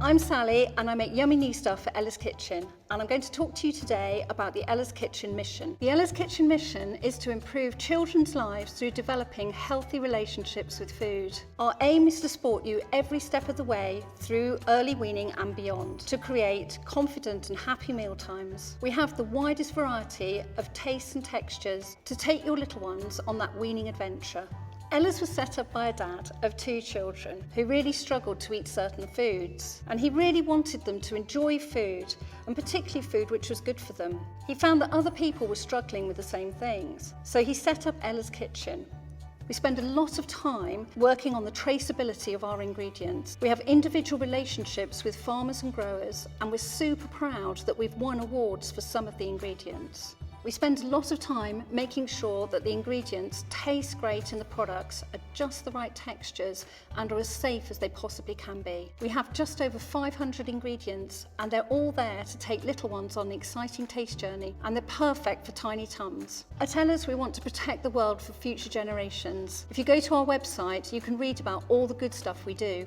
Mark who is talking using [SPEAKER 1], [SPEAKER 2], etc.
[SPEAKER 1] I'm Sally and I make yummy new stuff for Ella's Kitchen, and I'm going to talk to you today about the Ella's Kitchen mission. The Ella's Kitchen mission is to improve children's lives through developing healthy relationships with food. Our aim is to support you every step of the way through early weaning and beyond, to create confident and happy meal times. We have the widest variety of tastes and textures to take your little ones on that weaning adventure. Ella's was set up by a dad of 2 children who really struggled to eat certain foods, and he really wanted them to enjoy food, and particularly food which was good for them. He found that other people were struggling with the same things, so he set up Ella's Kitchen. We spend a lot of time working on the traceability of our ingredients. We have individual relationships with farmers and growers, and we're super proud that we've won awards for some of the ingredients. We spend a lot of time making sure that the ingredients taste great and the products are just the right textures and are as safe as they possibly can be. We have just over 500 ingredients, and they're all there to take little ones on an exciting taste journey, and they're perfect for tiny tums. At Ella's, we want to protect the world for future generations. If you go to our website, you can read about all the good stuff we do.